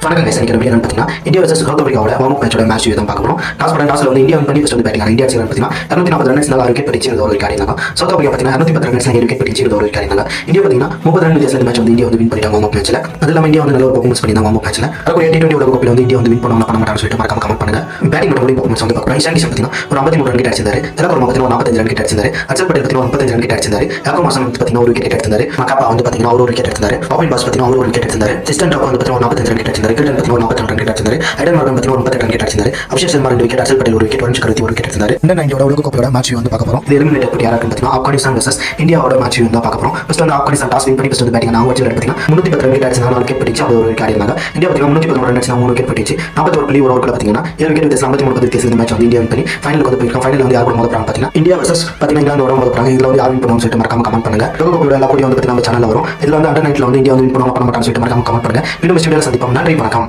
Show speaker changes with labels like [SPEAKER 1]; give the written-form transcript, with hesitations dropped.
[SPEAKER 1] வணக்கம் guys, இன்னைக்கு video பார்த்தீங்கன்னா இந்தியா vs சவுத் ஆப்பிரிக்காவோட வார்ம் அப் மேட்சோட மேட்ச் தான் பார்க்க போறோம். டாஸ்ல வந்து இந்தியா பண்ணி ஃபர்ஸ்ட் வந்து பேட்டிங் இந்தியா சைடு பார்த்தீங்கன்னா 240 ரன்ஸ் நல்லா விக்கெட் பிடிச்சி ஒரு விக்கெட் ஆடினாங்க. சவுத் ஆப்பிரிக்கா பார்த்தீங்கன்னா 210 ரன்ஸ் விக்கெட் பிடிச்சி ஒரு விக்கெட் ஆடினாங்க. இந்தியா பார்த்தீங்கன்னா 30 ரன் வித்தியாசத்துல மேட்ச் வந்து இந்தியா வந்து வின் பண்ணிட்டாங்க வார்ம் அப் மேட்ச்ல. அது இல்லாம இந்தியா வந்து நல்ல பெர்ஃபார்மன்ஸ் பண்ணிருந்தாங்க வார்ம் அப் மேட்ச்ல. அதுக்கு T20 உலக கோப்பையில வந்து இந்தியா வந்து வின் பண்ண மாட்டாங்கன்னு சொல்லிட்டு மறக்காம கமெண்ட் பண்ணுங்க. பேட்டிங் மட்டும் பெர்ஃபார்மன்ஸ் வந்து பார்க்கலாம். இஷான் கிஷன் பார்த்தீங்கன்னா ஒரு 53 ரன் கிட்ட அடிச்சிருந்தாரு. திலகர் பார்த்தீங்கன்னா 45 ரன் கிட்ட அடிச்சிருந்தாரு. அக்ஷர் பட்டேல் பார்த்தீங்கன்னா 35 ரன் கிட்ட அடிச்சிருந்தாரு. யாக்கோ மாசன் பார்த்தீங்கன்னா ஒரு விக்கெட் எடுத்தாரு. மக்காப்பா வந்து பார்த்தீங்கன்னா ஒரு விக்கெட் எடுத்தாரு. பாபின் பாஸ் பார்த்தீங்கன்னா ஒரு விக்கெட் எடுத்தாரு. சிஸ்டன் டாப் வந்து பார்த்தீங்கன்னா 45 ரன் கிட்ட அடிச்சிருந்தாரு. கில்டன் பார்த்தீங்கன்னா 42 ரன் கிட்ட அடிச்சிருந்தாரு. ஐடன் மார்கன் பார்த்தீங்கன்னா 38 ரன் கிட்ட அடிச்சிருந்தாரு. அபிஷேக் சர்மா 2 விக்கெட், அக்ஷர் பட்டேல் ஒரு விக்கெட், வன்ஷ் கருதி ஒரு விக்கெட் எடுத்தாரு. இந்த 90 உலக கோப்பையோட மேட்ச் வந்து பார்க்க போறோம். இது எலிமினேட்டர் போட்டி யாராக்கு பார்த்தீங்கன்னா ஆப்கானிஸ்தான் வெர்சஸ் இந்தியாவோட மேட்ச் வந்து பார்க்க போறோம். ஃபர்ஸ்ட் வந்து ஆப்கானிஸ்தான் டாஸ் வின் பண்ணி ஃபர்ஸ்ட் வந்து பேட்டிங் அவங்க வச்சு பார்த்தீங்கன்னா 310 ரன் கிட்ட அடிச்சாங்க. 4 விக்கெட் பிடிச்சு ஒரு விக்கெட் ஆடினாங்க. இந்தியா பார்த்தீங்கன்னா 313 ரன் அடிச்சு 3 விக்கெட் பிடிச்சு 41 புள்ளி ஒரு ஓவர்ல பார்த்தீங்கன்னா 7 விக்கெட் வித்தியாசம் 53 வித்தியாசம் இந்த மேட்ச் வந்து இந்தியா வின் பண்ணி ஃபைனலுக்கு வந்து போயிருக்காங்க. ஃபைனல் வந்து யார் கூட மோத போறாங்க பார்த்தீங்கன்னா இந்தியா வெர்சஸ் பார்த்தீங்கன்னா இங்கிலாந்து மோத போறாங்க. இதுல வந்து யார் வின் பண்ணுவாங்க சொல்லிட்டு மறக்காம கமெண்ட் பண்ணுங்க. உலக கோப்பையோட எல்லா போட்டியும் வந்து நம்ம சேனல்ல வரும். இதுல வந்து அண்டர் 9 வந்து இந்தியா வந்து வின் பண்ண மாட்டாங்கன்னு சொல்லிட்டு மறக்காம கமெண்ட் பண்ணுங்க. வீடியோ சந்திப்போம். நன்றி, வணக்கம்.